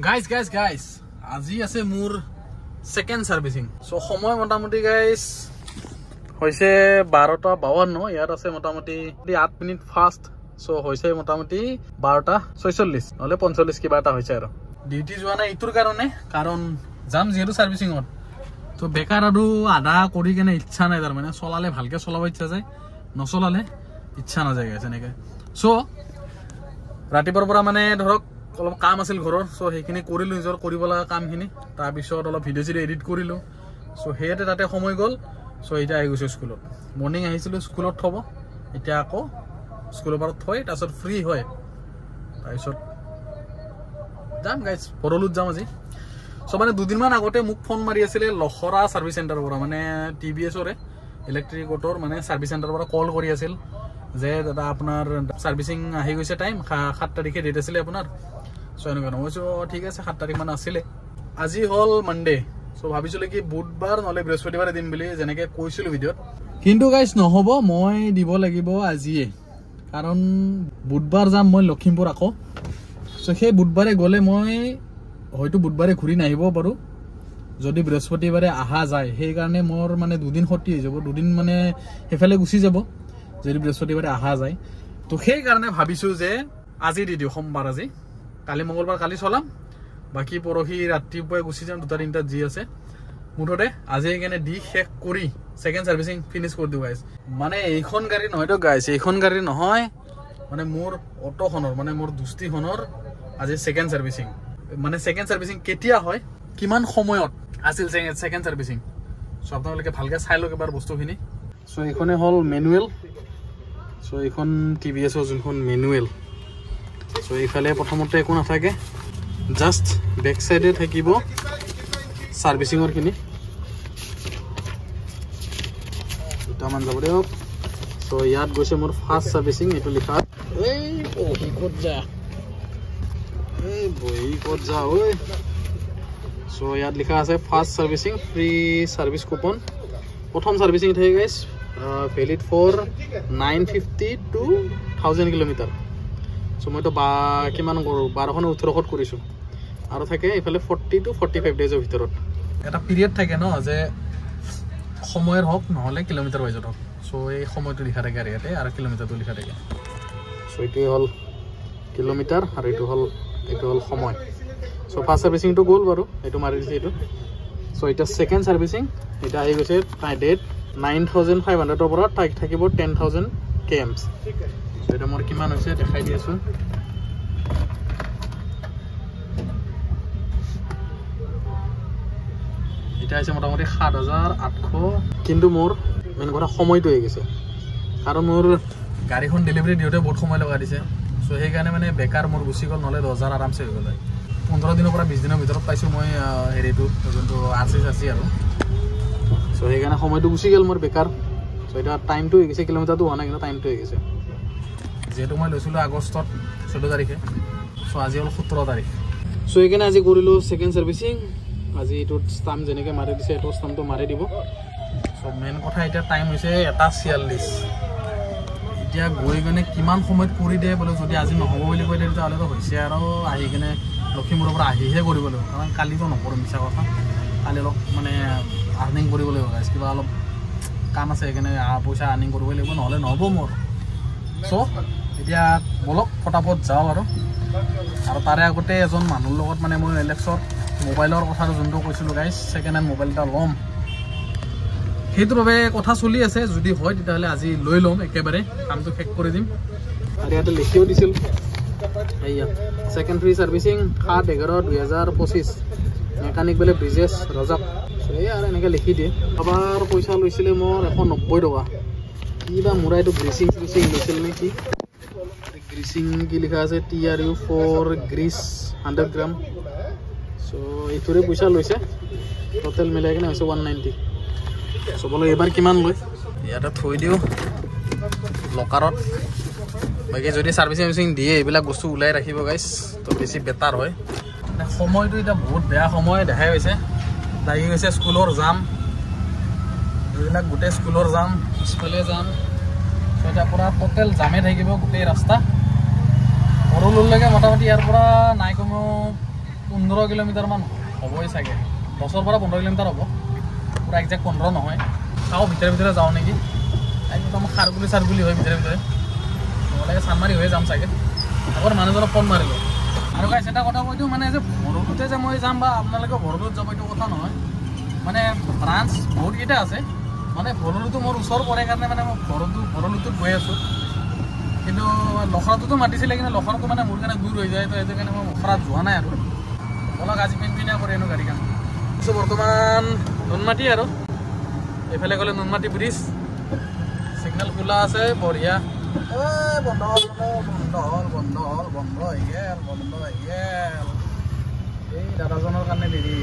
guys আজি আছে মোৰ সেকেন্ড সার্ভিসিং সো সময় মোটামুটি গাইজ হইছে 12:52 ইয়াত আছে মোটামুটি 8 মিনিট ফাস্ট সো হইছে মোটামুটি 12:46 নহলে 45 কিবা এটা হইছে আৰু ডিউটি যোৱা নাই ইটোৰ কাৰণে কাৰণ জাম যেহেতু সাৰ্ভিসিংত তো বেকাৰ আৰু আধা কৰি কেনে ইচ্ছা নাই তাৰ মানে চলালে ভালকে চলাব ইচ্ছা যায় নচলালে ইচ্ছা নাযায় গাইজ এনেকে সো ৰাতিপুৱাৰ পৰা মানে ধৰক অলপ কাম আছিল ঘৰৰ সো সেইখিনি কৰিলো নিজৰ কৰিব লগা কামখিনি তাৰ পিছত অলপ ভিডিও চিডিও এডিট কৰিলো সো হেতে তাতে সময় গল সো এটা আহি গৈছে স্কুলত মৰ্নিং আহিছিলো স্কুলত থব এতিয়া আকৌ স্কুলৰ পৰা থৈ তাৰপিছত ফ্ৰী হয় তাৰপিছত যাম গাইজ পৰলুত যাম আজি সো মানে দুদিনমান আগতে মোক ফোন মাৰি আছিলে লখৰা সাৰ্ভিস সেন্টাৰৰ পৰা মানে টিভিএস ৰে ইলেক্ট্ৰিক অটোৰ মানে সাৰ্ভিস সেন্টাৰৰ পৰা কল কৰি আছিল যে দাদা আপোনাৰ সাৰ্ভিসিং আহি গৈছে টাইম 7 তাৰিখে ডেট আছিল আপোনাৰ সো এনেকুৱা নহৈছো ঠিক আছে 7 তাৰিখ মান আছিলে আজি হল মানডে সো ভাবিছিলো কি বুধবাৰ নহলে বৃহস্পতিবাৰে দিম বুলি যেনেকে কৈছিল ভিডিওত কিন্তু গাইজ নহব মই দিব লাগিব আজিয়ে কাৰণ বুধবাৰ যাম মই লখিমপুৰ আকৌ সো সেই বুধবাৰে গলে মই হয়তো বুধবাৰে ঘূৰি নাহিব পাৰো যদি বৃহস্পতিবাৰে আহা যায় সেই কাৰণে মোৰ মানে দুদিন খতি হৈ যাব দুদিন মানে হেফালে গুচি যাব যদি বৃহস্পতিবাৰে আহা যায় তো সেই কাৰণে ভাবিছো যে আজি দি দিও সোমবাৰ আজি কালি মঙ্গলবাৰ কালি চলাম বাকি পৰহি ৰাতিপুৱাই গুচি যাম দুটা তিনটা জি আছে মুঠতে আজি এখানে দি শেষ কৰি সেকেন্ড সাৰ্ভিসিং ফিনিশ কৰি দিও গাইজ মানে এইখন গাড়ী নহয় তো গাইজ এইখন গাড়ী নহয় মানে মোৰ অটোখনৰ মানে মোৰ দুস্তিখনৰ আজি সেকেন্ড সার্ভিসিং মানে সেকেন্ড সার্ভিসিং কেতিয়া হয় কিমান সময়ত আছিল সেকেন্ড সার্ভিসিং সো আপোনালোকে ভালকে চাই লওক এবাৰ বস্তুখিনি সো এইখনে হল ম্যানুয়াল সো এইখন টিভিএস ৰ যোনখন ম্যানুয়াল সো এইফালে প্ৰথমতে একো নাথাকে জাস্ট বেক সাইডে থাকিব সাৰ্ভিসিংৰ খিনি দুটামান যাব দিয়ক সো ইয়াত গৈছে মোৰ ফাৰ্স্ট সার্ভিসিং এটো লিখা এই বহি ক'ত যা ঐ সো ইয়াত লিখা আছে first servicing free service coupon প্ৰথম সাৰ্ভিসিং থাকে guys valid for 950 to 1000 kilometre so মই তো কিমান কৰো 12 18 কৰিছো আৰু থাকে ইফালে 40 to 45 ডেজৰ ভিতৰত এটা পিৰিয়ড থাকে ন যে সময়ৰ হক নহলে কিলোমিটাৰ ওয়াইজত হক সো এই সময়টো লিখা থাকে আৰু ইয়াতে আৰু কিলোমিটাৰটো লিখা থাকে সো এইটো হল কিলোমিটাৰ আৰু এইটো হল সময় সো ফাৰ্স্ট সাৰ্ভিসিং তো গল বাৰু এটো মাৰি দিছে এটো সো এটা সেকেন্ড সাৰ্ভিসিং এটা আহি গৈছে ডেট 9500 ৰ পৰা থাকিব 10000 kms এটা মোৰ কিমান হৈছে দেখাই দি আছো এটা আছে মোটামুটি 7800 কিন্তু মোৰ মেন কথা সময়টো হৈ গৈছে কাৰণ মোৰ গাড়ীখন ডেলিভাৰি দিওতে বহুত সময় লগা দিছে সো সেই কাৰণে মানে বেকাৰ মোৰ গুচি গল নহলে 10000 আৰামছে হৈ গল 15 দিনৰ পৰা 20 দিনৰ ভিতৰত পাইছো মই হেৰিটো যোনটো আছে আৰু সো সেই কাৰণে সময়টো গুচি গল মোৰ বেকাৰ সো এটা টাইমটো হৈ গৈছে কিলোমিটাৰটো হোৱা নাই কিন্তু টাইমটো হৈ গৈছে যেহেতু মই লৈছিলো আগষ্টত 14 তাৰিখে সো আজি হল 17 তাৰিখ সো এইখানে আজি কৰিলো সেকেন্ড সাৰ্ভিসিং আজি এটো স্টাম্প যেনেকে মাৰি দিছে এটো স্টাম্পটো মাৰি দিব সো মেন কথা এটা টাইম হৈছে 1:46 এতিয়া গৈ গনে কিমান সময়ত কৰি দিয়ে বলে যদি আজি নহব বুলি কৈ দিয়ে তাহলে তো হৈছে আৰু আহি কিনে লখিমপুৰৰ পৰা আহিহে কৰিব লাগিব কাৰণ কালিতো নকৰো মিছা কথা কালি অলপ মানে আৰ্নিং কৰিব লাগিব গাইজ কিবা অলপ কাম আছে এখানে পইচা আৰ্নিং কৰিব লাগিব নহলে নহব মোৰ সো এতিয়া বলক ফটাফট যাও আৰু তাৰে আগতে এজন মানুহৰ লগত মানে মই এলেক্সৰ মোবাইলৰ কথাটো যোনটো কৈছিলো গাইজ সেকেন্ড হ্যান্ড মোবাইল এটা লম সেইটোৰ বাবে কথা চলি আছে যদি হয় তেতিয়াহলে আজি লৈ লম একেবাৰে কামটো শেষ কৰি দিম আৰু ইয়াতে লিখিও দিছিল এইয়া সেকেন্ড ফ্ৰি সাৰ্ভিসিং 7/11/2025 মেকানিক বেলে ব্ৰিজেছ ৰজক এই আৰু এনেকৈ লিখি দিয়ে আবাৰ পইচা লৈছিলে মোৰ 190 টকা কিবা মুৰা এইটো গ্ৰিচিং লৈছিল নেকি গ্ৰিচিং কি লিখা আছে TRU4 গ্ৰিচ 100 গ্ৰাম সো এইটোৰে পইচা লৈছে টোটাল মিলাই কিনে হৈছে 190 সো বলো এবাৰ কিমান লয় ইয়াতে থৈ দিও লকাৰত বাকি যদি সাৰ্ভিসিং দিয়ে এইবিলাক বস্তু উলাই ৰাখিব গাইস তো বেছি বেটাৰ হয় সময়টো এটা বহুত বেয়া সময় দেখাই হৈছে লাগি গৈছে স্কুলৰ জাম এইবিলাক গোটে স্কুলৰ জাম স্কুলে জাম এটা পুৰা টোটাল জামে থাকিব গোটেই ৰাস্তা পৰলুলৈকে মোটামুটি ইয়াৰ পৰা নাই কমেও 15 কিলোমিটাৰমান হ'বই চাগে 10ৰ পৰা 15 কিলোমিটাৰ হ'ব পুৰা একজেক্ট 15 নহয় চাওঁ ভিতৰে যাওঁ নেকি একদম খাৰগুলি হয় ভিতৰে নহ'লে চানমাৰি হৈ যাম চাগে আগৰ মানুহজনক ফোন মাৰিলোঁ আৰু গাইছ এটা কথা কৈ দিওঁ মানে যে ভৰলুতে যে মই যাম বা আপোনালোকে ভৰলুত যাব এইটো কথা নহয় মানে ব্ৰাঞ্চ বহুতকেইটা আছে মানে ভৰলুটো মোৰ ওচৰ পৰে কাৰণে মানে মই ভৰলুটোত গৈ আছোঁ কিন্তু লখৰাটোতো মাতিছিলে কিন্তু লখৰাটো মানে মোৰ কাৰণে দূৰ হৈ যায় তো সেইটো কাৰণে মই লখৰাত যোৱা নাই আৰু বলক আজি পিনপিনীয়া কৰি আনো গাড়ীখন চ' বৰ্তমান নুনমাটি আৰু এইফালে গ'লে নুনমাটি ব্ৰিজ সিগনেল খোলা আছে বঢ়িয়া বন্ধ হৈ গেল এই দাদাজনৰ কাৰণে দেৰি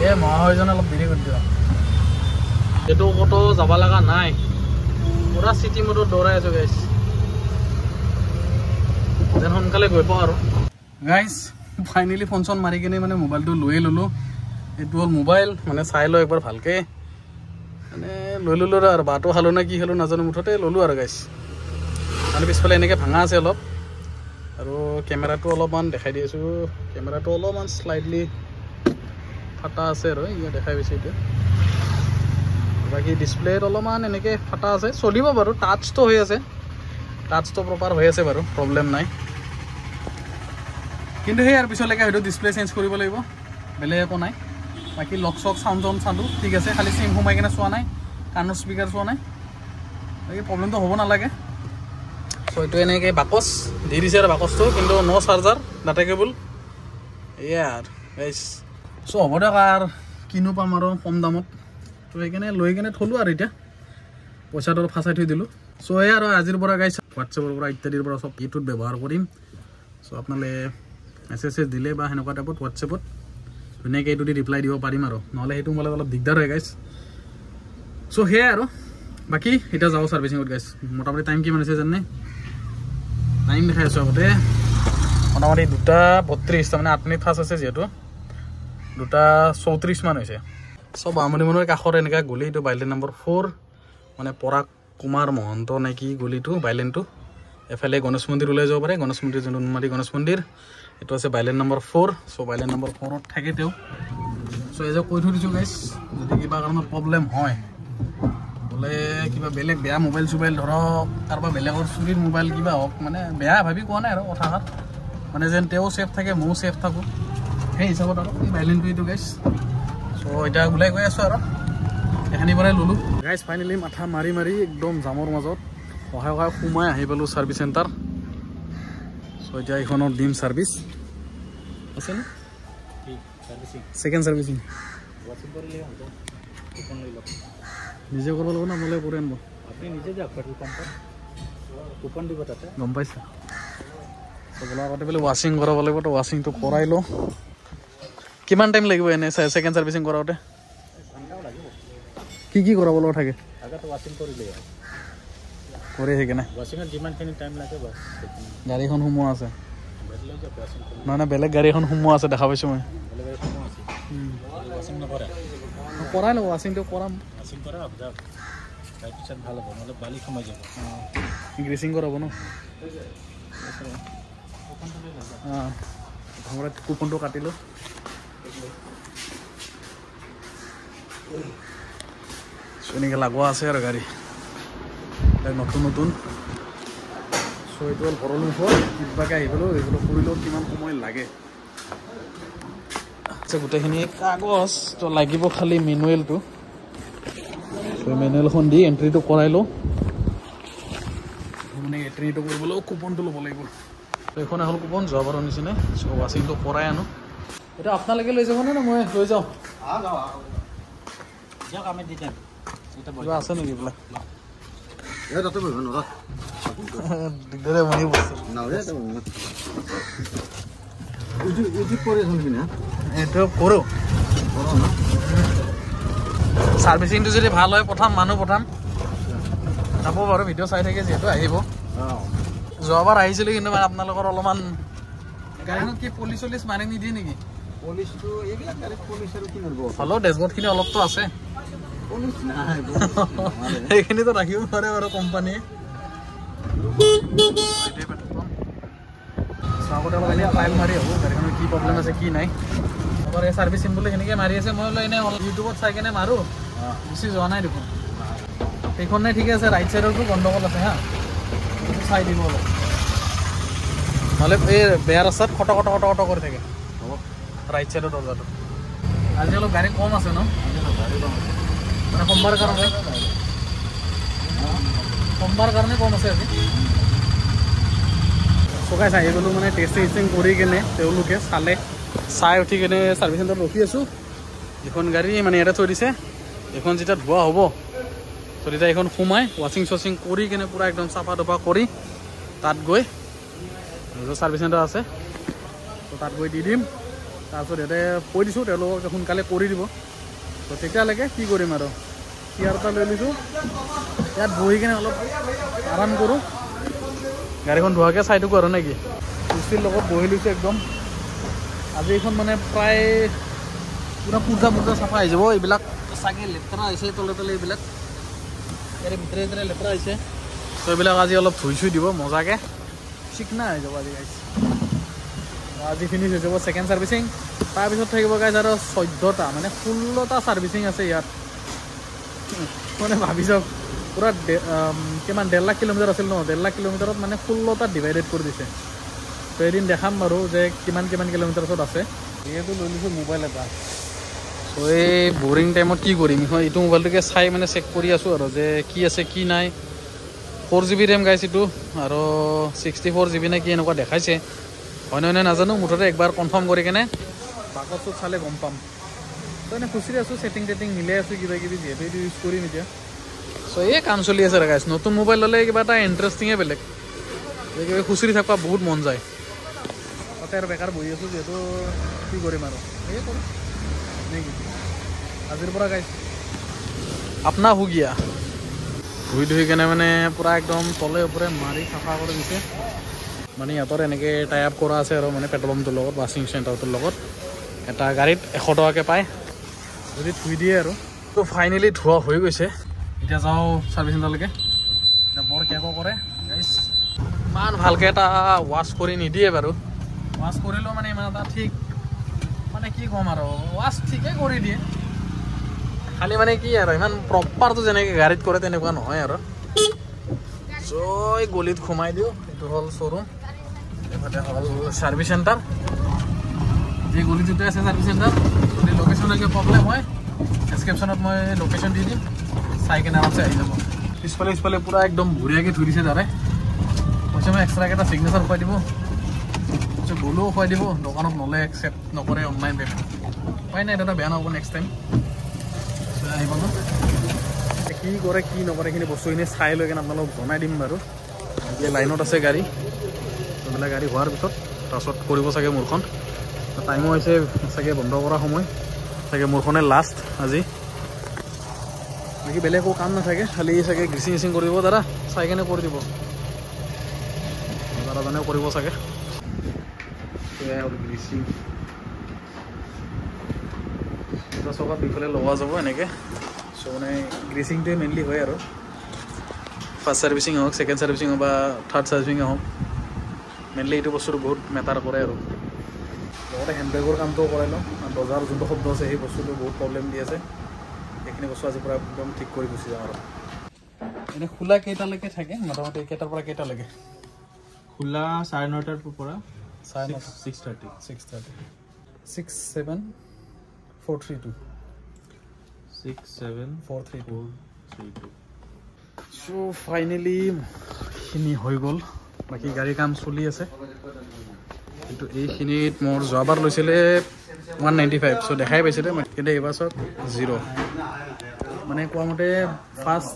এই মহাশয়জনে অলপ দেৰি কৰি দিয়ক এইটো ক'তো যাব লগা নাই পুৰা চিটি মোডত দৌৰাই আছোঁ গাইছ যেন সোনকালে গৈ পাওঁ আৰু গাইছ ফাইনেলি ফোন চোন মাৰি কিনে মানে মোবাইলটো লৈয়ে ল'লোঁ এইটো হ'ল মোবাইল মানে চাই লওঁ একবাৰ ভালকৈ মানে লৈ ল'লোঁ আৰু বাটো খালোঁ নে কি খালোঁ নাজানো মুঠতে ল'লোঁ আৰু গাইছ মানে পিছফালে এনেকৈ ভাঙা আছে অলপ আৰু কেমেৰাটো অলপমান দেখাই দি আছোঁ কেমেৰাটো অলপমান শ্লাইডলি ফাটা আছে আৰু ইয়াত দেখাই পাইছে এতিয়া বাকী ডিছপ্লেত অলপমান এনেকৈ ফাটা আছে চলিব বাৰু টাচটো হৈ আছে টাচটো প্ৰপাৰ হৈ আছে বাৰু প্ৰব্লেম নাই কিন্তু সেই আৰু পিছলৈকে হয়তো ডিছপ্লে চেঞ্জ কৰিব লাগিব বেলেগ একো নাই বাকী লক চক চাউণ্ড চালোঁ ঠিক আছে খালি চিম সোমাই কিনে চোৱা নাই কাণৰ স্পীকাৰ চোৱা নাই বাকী প্ৰব্লেমটো হ'ব নালাগে চ' এইটো এনেকৈ বাকচ দি দিছে আৰু বাকচটো কিন্তু ন' চাৰ্জাৰ ডাটা কেবল এয়া আৰু গাইছ চ' হ'ব দিয়ক আৰু কিনো পাম আৰু কম দামত তো সেইকাৰণে লৈ কিনে থলোঁ আৰু এতিয়া পইচাটো ফাঁচাই থৈ দিলোঁ চ' এই আৰু আজিৰ পৰা গাইছ হোৱাটছএপৰ পৰা ইত্যাদিৰ পৰা চব এইটোত ব্যৱহাৰ কৰিম চ' আপোনালোকে মেছেজ দিলে বা সেনেকুৱা টাইপত হোৱাটছএপত ধুনীয়াকৈ এইটো দি ৰিপ্লাই দিব পাৰিম আৰু নহ'লে সেইটো মোলৈ অলপ দিগদাৰ হয় গাইছ চ' সেয়াই আৰু বাকী এতিয়া যাওঁ ছাৰ্ভিচিঙত গাইছ মোটামুটি টাইম কিমান হৈছে জানে টাইম দেখাই আছোঁ আগতে মোটামুটি 2:32 তাৰমানে 8 মিনিট ফাৰ্ষ্ট আছে যিহেতু 2:34 মান হৈছে চব আমনিমনৰ কাষত এনেকুৱা গলি এইটো বাইলেন নম্বৰ 4 মানে পৰাগ কুমাৰ মহন্ত নে কি গলিটো বাইলেনটো এফালে গণেশ মন্দিৰ ওলাই যাব পাৰে গণেশ মন্দিৰ যোনটো নুনমাটি গণেশ মন্দিৰ এইটো আছে বাইলেন নম্বৰ 4 চ' বাইলেন নম্বৰ 4ত থাকে তেওঁ চ' এই যে কৈ থৈ দিছোঁ গাইছ যদি কিবা কাৰণত প্ৰব্লেম হয় বোলে কিবা বেলেগ বেয়া মোবাইল চোবাইল ধৰক কাৰোবাৰ বেলেগৰ চুৰিৰ মোবাইল কিবা হওক মানে বেয়া ভাবি কোৱা নাই আৰু কথাষাৰ মানে যেন তেওঁ ছেফ থাকে ময়ো ছেফ থাকোঁ সেই হিচাপত আৰু এই বাইলেনটো এইটো গাইছ চ' এতিয়া ওলাই গৈ আছোঁ আৰু এখানিৰ পৰাই ল'লোঁ গাইছ ফাইনেলি মাথা মাৰি একদম জামৰ মাজত সহায় সোমাই আহি পালোঁ ছাৰ্ভিচ চেণ্টাৰ চ' এতিয়া এইখনত দিম ছাৰ্ভিচ আছেনে ছেকেণ্ড ছাৰ্ভিচিং নিজে কৰিব লাগিব না মোলৈ কৰি আনিব আপুনি নিজে যাওক পেট্ৰল পাম্পত কুপন দিব তাতে গম পাইছে বোলা আগতে বোলে ৱাশ্বিং কৰাব লাগিব তো ৱাশ্বিংটো কৰাই লওঁ কিমান টাইম লাগিব এনে ছেকেণ্ড ছাৰ্ভিচিং কৰাওঁতে কি কৰাব লগা থাকে ৱাশ্বিং কৰিলে কৰি সেইকাৰণে ৱাশ্বিঙত যিমানখিনি টাইম লাগে গাড়ীখন সোমোৱা আছে নহয় নহয় বেলেগ গাড়ী এখন সোমোৱা আছে দেখা পাইছোঁ মই কৰাই লওঁ ৱাশ্বিংটো কৰাম ৱাশ্বিং কৰা তাৰপিছত ভাল হ'ব নহ'লে বালি সোমাই যাব গ্ৰেচিং কৰাব ন অঁ কুপনটো কাটিলোঁ এনেকৈ লগোৱা আছে আৰু গাড়ী নতুন চ' এইটো হ'ল ভৰলু মুখত কিবাকৈ আহি পেলোঁ এইবোৰ কৰিলেও কিমান সময় লাগে আচ্ছা গোটেইখিনি কাগজ তো লাগিব খালি মেনুৱেলটো চ' মেনুৱেলখন দি এণ্ট্ৰিটো কৰাই লওঁ মানে এণ্ট্ৰিটো কৰিবলৈও কুপনটো ল'ব লাগিব চ' এইখন হ'ল কুপন যোৱাবাৰৰ নিচিনা চ' ৱাশ্বিংটো কৰাই আনো এতিয়া আপোনালোকে লৈ যাবনে নে মই লৈ যাওঁ আমি দি যাম কিবা আছে নেকি এইবিলাক দিগদাৰে মনি বস্তু এইটো কৰোঁ ছাৰ্ভিচিংটো যদি ভাল হয় প্ৰথম মানুহ পঠাম যাব বাৰু ভিডিঅ' চাই থাকে যিহেতু আহিব যোৱাবাৰ আহিছিলোঁ কিন্তু মানে আপোনালোকৰ অলপমান গাড়ীখনত কি পলিচ চলিচ মাৰি নিদিয়ে নেকি পলিচটো এইবিলাক গাড়ীত পলিচ আৰু কি মাৰিব হ'লেও ডেছবৰ্ডখিনি অলপতো আছে সেইখিনিতো ৰাখিব পাৰে বাৰু কোম্পানীয়ে আগতে অলপ এনেই ট্ৰায়েল মাৰি আহোঁ গাড়ীখনৰ কি প্ৰব্লেম আছে কি নাই আমাৰ এই ছাৰ্ভিচিং বুলি সেনেকৈ মাৰি আছে মই বোলো এনেই ইউটিউবত চাই কেনে মাৰোঁ গুচি যোৱা নাই দেখোন সেইখনে ঠিকে আছে ৰাইট চাইডৰটো গণ্ডগোল আছে হা চাই দিব অলপ নহ'লে এই বেয়া ৰাস্তাত খট কৰি থাকে হ'ব ৰাইট চাইডৰ দৰজাটো আজি অলপ গাড়ী কম আছে ন মানে সোমবাৰ কাৰণে কম আছে আজি চকাই চাই গ'লোঁ মানে টেষ্টিং কৰি কেনে তেওঁলোকে চাই উঠি কেনে ছাৰ্ভিচ চেণ্টাৰত ৰখি আছোঁ এখন গাড়ী মানে ইয়াতে থৈ দিছে এখন যেতিয়া ধোৱা হ'ব তো তেতিয়া এইখন সোমাই ৱাশ্বিং চচিং কৰি কেনে পূৰা একদম চাফা তফা কৰি তাত গৈ ছাৰ্ভিচ চেণ্টাৰ আছে তো তাত গৈ দি দিম তাৰপিছত ইয়াতে কৈ দিছোঁ তেওঁলোকক সোনকালে কৰি দিব তো তেতিয়ালৈকে কি কৰিম আৰু চেয়াৰ এটা লৈ লৈছোঁ ইয়াত বহি কেনে অলপ আৰাম কৰোঁ গাড়ীখন ধোৱাকৈ চাই থাকোঁ আৰু নেকি কুস্তিৰ লগত বহি লৈছোঁ একদম আজি এইখন মানে প্ৰায় পূৰা পূজা চাফা আহি যাব এইবিলাক চাগে লেতেৰা আহিছে তলে এইবিলাক ইয়াৰে ভিতৰে লেতেৰা আহিছে তো এইবিলাক আজি অলপ ধুই চুই দিব মজাকৈ চিকনা হৈ যাব আজি ফিনিছ হৈ যাব ছেকেণ্ড ছাৰ্ভিচিং তাৰপিছত থাকিব গাইজ আৰু 14টা মানে 16টা ছাৰ্ভিচিং আছে ইয়াত মানে ভাবি চাওক পূৰা কিমান 1.5 লাখ কিলোমিটাৰ আছিল ন 1.5 লাখ কিলোমিটাৰত মানে 16টাত ডিভাইডেড কৰি দিছে তো এদিন দেখাম বাৰু যে কিমান কিলোমিটাৰত আছে যিহেতু লৈ লৈছোঁ মোবাইল এটা তো এই বৰিং টাইমত কি কৰিম এইটো মোবাইলটোকে চাই মানে চেক কৰি আছোঁ আৰু যে কি আছে কি নাই 4GB ৰেম গাইছ এইটো আৰু 64GB নে কি এনেকুৱা দেখাইছে হয় নহয় নাজানো মুঠতে একবাৰ কনফাৰ্ম কৰি কেনে বাকত চব চালে গম পাম তো এনেই খুচৰি আছোঁ ছেটিং মিলাই আছোঁ কিবা কিবি যিহেতু এইটো ইউজ কৰিম এতিয়া চ' এই কাম চলি আছে গাইছ নতুন মোবাইল ল'লে কিবা এটা ইণ্টাৰেষ্টিঙে বেলেগ কিবা খুচৰি থাকিব বহুত মন যায় তাতে আৰু বেকাৰ বহি আছোঁ যিহেতু কি কৰিম আৰু এই কৰোঁ নেকি আজিৰ পৰা গাইছ আপনা হুগিয়া ধুই কেনে মানে পূৰা একদম তলে ওপৰে মাৰি চাফা কৰি দিছে মানে সিহঁতৰ এনেকৈ টাই আপ কৰা আছে আৰু মানে পেট্ৰল পাম্পটোৰ লগত ৱাশ্বিং চেণ্টাৰটোৰ লগত এটা গাড়ীত 100 টকাকৈ পায় যদি ধুই দিয়ে আৰু তো ফাইনেলি ধোৱা হৈ গৈছে এতিয়া যাওঁ ছাৰ্ভিচ চেণ্টাৰলৈকে এতিয়া বৰ কেকো কৰে গাইছ ইমান ভালকৈ এটা ৱাশ্ব কৰি নিদিয়ে বাৰু ৱাশ্ব কৰিলেও মানে ইমান এটা ঠিক মানে কি ক'ম আৰু ৱাশ্ব ঠিকেই কৰি দিয়ে খালি মানে কি আৰু ইমান প্ৰপাৰটো যেনেকৈ গাড়ীত কৰে তেনেকুৱা নহয় আৰু চ' গলিত সোমাই দিওঁ এইটো হ'ল শ্ব'ৰুম এইফালে হ'ল ছাৰ্ভিচ চেণ্টাৰ যি গলিটোতে আছে ছাৰ্ভিচ চেণ্টাৰ যদি লোকেশ্যনৰ কিবা প্ৰব্লেম হয় ডেছক্ৰিপশ্যনত মই লোকেশ্যন দি দিম চাই কেনে আৰামছে আহি যাব পিছফালে পূৰা একদম বঢ়িয়াকৈ ধুই দিছে তাৰে কৈছে মই এক্সট্ৰাকৈ এটা ছিগনেচাৰ খুৱাই দিব গ'লেও খুৱাই দিব দোকানত নলে একচেপ্ট নকৰে অনলাইন পে'মেণ্ট উপায় নাই দাদা বেয়া নহ'ব নেক্সট টাইম আহিব ন কি কৰে কি নকৰে এইখিনি বস্তুখিনি চাই লৈ কেনে আপোনালোকক জনাই দিম বাৰু এতিয়া লাইনত আছে গাড়ী এইবিলাক গাড়ী হোৱাৰ পিছত তাৰপাছত কৰিব চাগে মোৰখন টাইমো হৈছে চাগে বন্ধ কৰা সময় চাগে মোৰখনে লাষ্ট আজি বাকী বেলেগ একো কাম নাথাকে খালি চাগে গ্ৰিচিং কৰি দিব দাদা চাই কেনে কৰি দিব দাদাজনেও কৰিব চাগে গ্ৰিচিং দুটা চকা দুইফালে লগোৱা যাব এনেকৈ চ' মানে গ্ৰিচিংটোৱে মেইনলি হয় আৰু ফাৰ্ষ্ট ছাৰ্ভিচিং হওক ছেকেণ্ড ছাৰ্ভিচিং হওক বা থাৰ্ড ছাৰ্ভিচিং হওক মেইনলি এইটো বস্তুটো বহুত মেটাৰ কৰে আৰু লগতে হেণ্ডবেগৰ কামটোও কৰাই লওঁ আৰু দৰ্জাৰ যোনটো শব্দ আছে সেই বস্তুটো বহুত প্ৰব্লেম দি আছে সেইখিনি বস্তু আজিৰ পৰা একদম ঠিক কৰি গুচি যাওঁ আৰু এনেই খোলা কেইটালৈকে থাকে মোটামুটি কেইটাৰ পৰা কেইটালৈকে খোলা 9:30টাৰ পৰা 6:30 67432 67432 চ' ফাইনেলি এইখিনি হৈ গ'ল বাকী গাড়ীৰ কাম চলি আছে কিন্তু এইখিনিত মোৰ যোৱাবাৰ লৈছিলে 195 চ' দেখাই পাইছিলে কিন্তু এইবাৰ চব 0 মানে কোৱা মতে ফাৰ্ষ্ট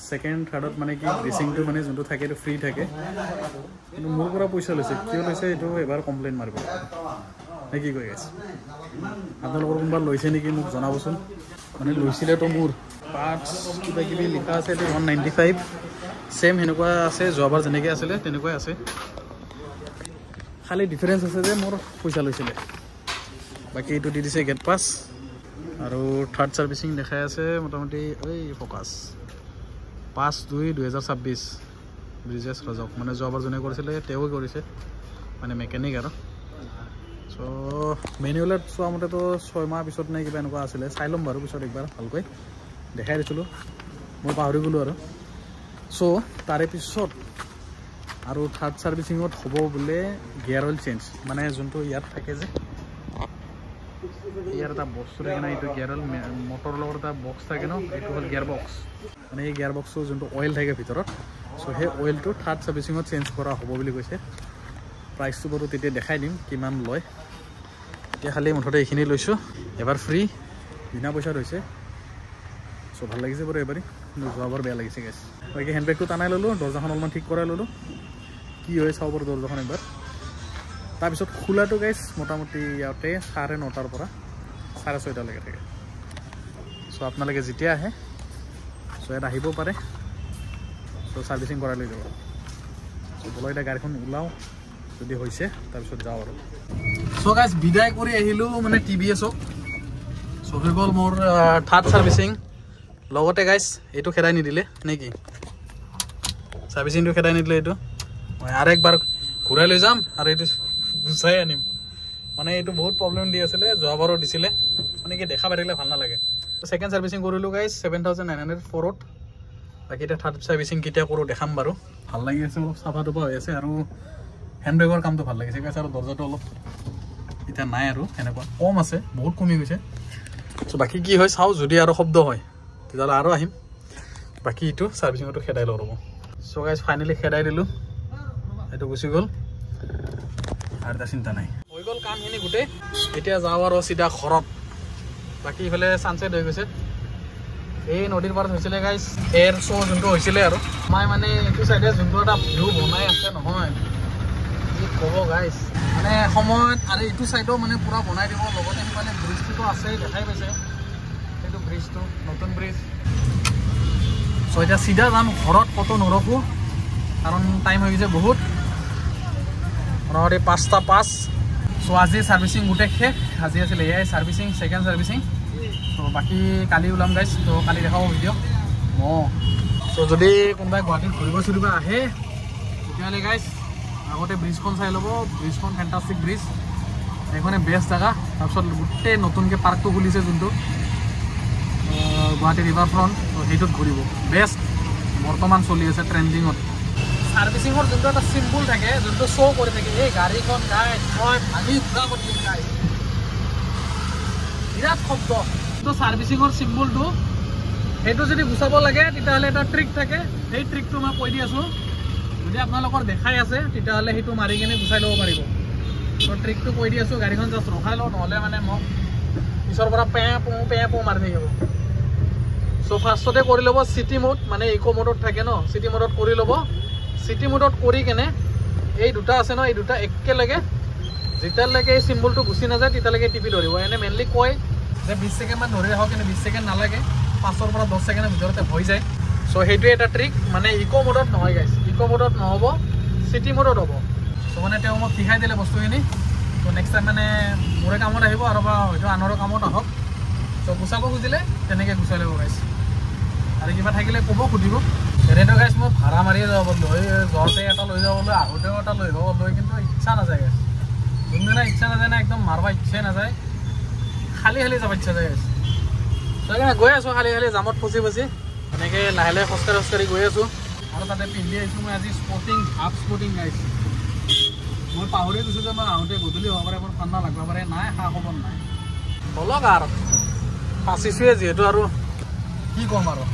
ছেকেণ্ড থাৰ্ডত মানে কি গ্ৰিচিংটো মানে যোনটো থাকে এইটো ফ্ৰী থাকে কিন্তু মোৰ পৰা পইচা লৈছে কিয় লৈছে এইটো এবাৰ কমপ্লেইন মাৰিব নে কি কৈ আছে আপোনালোকৰ কোনোবা লৈছে নেকি মোক জনাবচোন মানে লৈছিলেতো মোৰ পাৰ্টছ কিবা কিবি লিখা আছে এইটো 195 ছেম সেনেকুৱা আছে যোৱাবাৰ যেনেকৈ আছিলে তেনেকুৱাই আছে খালি ডিফাৰেঞ্চ আছে যে মোৰ পইচা লৈছিলে বাকী এইটো দি দিছে গেট পাছ আৰু থাৰ্ড ছাৰ্ভিচিং দেখাই আছে মোটামুটি এই ফ'কাছ 5/2/2026 ব্ৰিজেছ ৰাজক মানে যোৱাবাৰ যোনে কৰিছিলে তেওঁৱে কৰিছে মানে মেকানিক আৰু চ' মেনুৱেলত চোৱা মতেতো 6 মাহ পিছত নে কিবা এনেকুৱা আছিলে চাই ল'ম বাৰু পিছত একবাৰ ভালকৈ দেখাই দিছিলোঁ মই পাহৰি গ'লোঁ আৰু চ' তাৰে পিছত আৰু থাৰ্ড ছাৰ্ভিচিঙত হ'ব বোলে গিয়াৰ অইল চেঞ্জ মানে যোনটো ইয়াত থাকে যে ইয়াৰ এটা বস্তু থাকে না এইটো গিয়াৰ অইল মটৰৰ লগত এটা বক্স থাকে ন এইটো হ'ল গিয়াৰ বক্স মানে এই গিয়াৰ বক্সটো যোনটো অইল থাকে ভিতৰত চ' সেই অইলটো থাৰ্ড ছাৰ্ভিচিঙত চেঞ্জ কৰা হ'ব বুলি কৈছে প্ৰাইচটো বাৰু তেতিয়া দেখাই দিম কিমান লয় এতিয়া খালি মুঠতে এইখিনি লৈছোঁ এবাৰ ফ্ৰী বিনা পইচাত হৈছে চ' ভাল লাগিছে বাৰু এবাৰেই কিন্তু যোৱাবাৰ বেয়া লাগিছে গেছ বাকী হেণ্ডবেগটো টানাই ল'লোঁ দৰ্জাখন অলপমান ঠিক কৰাই ল'লোঁ কি হয় চাব পাৰোঁ দৰ্জাখন একবাৰ তাৰপিছত খোলাটো গাইছ মোটামুটি ইয়াতে 9:30 পৰা 6:30লৈকে থাকে চ' আপোনালোকে যেতিয়া আহে চ' ইয়াত আহিব পাৰে চ' ছাৰ্ভিচিং কৰাই লৈ যাব চ' ব'লক এতিয়া গাড়ীখন ওলাওঁ যদি হৈছে তাৰপিছত যাওঁ আৰু চ' গাইছ বিদায় কৰি আহিলোঁ মানে TVSক চ' হৈ গ'ল মোৰ থাৰ্ড ছাৰ্ভিচিং লগতে গাইছ এইটো খেদাই নিদিলে নে কি ছাৰ্ভিচিংটো খেদাই নিদিলে এইটো মই আৰু একবাৰ ঘূৰাই লৈ যাম আৰু এইটো গুচাই আনিম মানে এইটো বহুত প্ৰব্লেম দি আছিলে যোৱাবাৰো দিছিলে মানে কি দেখা পাই থাকিলে ভাল নালাগে তো ছেকেণ্ড ছাৰ্ভিচিং কৰিলোঁ গাইছ 7,904ত বাকী এতিয়া থাৰ্ড ছাৰ্ভিচিং কেতিয়া কৰোঁ দেখাম বাৰু ভাল লাগি আছে অলপ চাফা টুপা হৈ আছে আৰু হেণ্ডবেগৰ কামটো ভাল লাগিছে গাইছ আৰু দৰ্জাটো অলপ এতিয়া নাই আৰু এনেকুৱা কম আছে বহুত কমি গৈছে চ' বাকী কি হয় চাওঁ যদি আৰু শব্দ হয় তেতিয়াহ'লে আৰু আহিম বাকী এইটো ছাৰ্ভিচিঙটো খেদাই লওঁ ৰ'ব চ' গাইছ ফাইনেলি খেদাই দিলোঁ এইটো গুচি গ'ল আৰু এটা চিন্তা নাই হৈ গ'ল কামখিনি গোটেই এতিয়া যাওঁ আৰু চিধা ঘৰত বাকী ইফালে ছানছেট হৈ গৈছে এই নদীৰ পাৰত হৈছিলে গাইছ এয়াৰ শ্ব' যোনটো হৈছিলে আৰু মই মানে এইটো চাইডে যোনটো এটা ভিউ বনাই আছে নহয় কি ক'ব গাইছ মানে সময়ত আৰু এইটো চাইডো মানে পূৰা বনাই দিব লগতে সেইফালে ব্ৰিজটোতো আছেই দেখাই পাইছে সেইটো ব্ৰিজটো নতুন ব্ৰিজ চ' এতিয়া চিধা যাম ঘৰত ক'তো নৰখোঁ কাৰণ টাইম হৈ গৈছে বহুত মোটামুটি 5:05 চ' আজি ছাৰ্ভিচিং গোটেই শেষ আজি আছিলে এয়াই ছাৰ্ভিচিং ছেকেণ্ড ছাৰ্ভিচিং চ' বাকী কালি ওলাম গাইছ ত' কালি দেখাব ভিডিঅ' চ' যদি কোনোবাই গুৱাহাটীত ঘূৰিব আহে তেতিয়াহ'লে গাইছ আগতে ব্ৰিজখন চাই ল'ব ব্ৰিজখন ফেণ্টাষ্টিক ব্ৰিজ এইখনে বেষ্ট জেগা তাৰপিছত গোটেই নতুনকৈ পাৰ্কটো খুলিছে যোনটো গুৱাহাটী ৰিভাৰ ফ্ৰণ্ট সেইটোত ঘূৰিব বেষ্ট বৰ্তমান চলি আছে ট্ৰেণ্ডিঙত ছাৰ্ভিচিঙৰ যোনটো এটা চিম্বল থাকে যোনটো শ্ব' কৰি থাকে এই গাড়ীখন গাইড মই ভাঙি ঘূৰা কৰি দিম গাড়ী বিৰাট শব্দ তো ছাৰ্ভিচিঙৰ চিম্বলটো সেইটো যদি গুচাব লাগে তেতিয়াহ'লে এটা ট্ৰিক থাকে সেই ট্ৰিকটো মই কৈ দি আছোঁ যদি আপোনালোকৰ দেখাই আছে তেতিয়াহ'লে সেইটো মাৰি কিনে গুচাই ল'ব পাৰিব তো ট্ৰিকটো কৈ দি আছোঁ গাড়ীখন জাষ্ট ৰখাই লওঁ নহ'লে মানে মোক পিছৰ পৰা পেঁ পো মাৰি থাকিব চ' ফাৰ্ষ্টতে কৰি ল'ব চিটি মোড মানে ইক' মোডত থাকে ন চিটি মোডত কৰি ল'ব চিটি মোডত কৰি কেনে এই দুটা আছে ন এই দুটা একেলগে যেতিয়ালৈকে এই চিম্বলটো গুচি নাযায় তেতিয়ালৈকে টিপি ধৰিব এনে মেইনলি কয় যে 20 ছেকেণ্ডমান ধৰি ৰাখক কিন্তু 20 ছেকেণ্ড নালাগে 5 পৰা 10 ছেকেণ্ডৰ ভিতৰতে হৈ যায় চ' সেইটোৱে এটা ট্ৰিক মানে ইক' মোডত নহয় গাইছ ইক' মোডত নহ'ব চিটি মোডত হ'ব চ' মানে তেওঁ মোক শিকাই দিলে বস্তুখিনি ত' নেক্সট টাইম মানে মোৰে কামত আহিব আৰু বা হয়তো আনৰো কামত আহক চ' গুচাব খুজিলে তেনেকৈ গুচাই ল'ব গাইছ আৰু কিবা থাকিলে ক'ব সুধিব এনেতো গাইছ মই ভাড়া মাৰিয়ে যাব লৈ যোৱাতে এটা লৈ যাবলৈ আহোঁতেও এটা লৈ যাবলৈ কিন্তু ইচ্ছা নাযায় গাইছ যোনদিনা ইচ্ছা নাযায় না একদম মাৰিব ইচ্ছাই নাযায় খালি যাব ইচ্ছা যায় গাইছ সেইকাৰণে গৈ আছোঁ খালি জামত ফচি এনেকৈ লাহে লাহে খোজকাঢ়ি গৈ আছোঁ আৰু তাতে পিন্ধি আহিছোঁ মই আজি স্পৰ্টিং হাফ স্পৰ্টিং গাইছ মই পাহৰি গৈছোঁ যে মই আহোঁতে গধূলি হ'ব পাৰে মোৰ ঠাণ্ডা লাগিব পাৰে নাই খা খবৰ নাই বলক আৰু ফাঁচিছোৱে যিহেতু আৰু কি ক'ম আৰু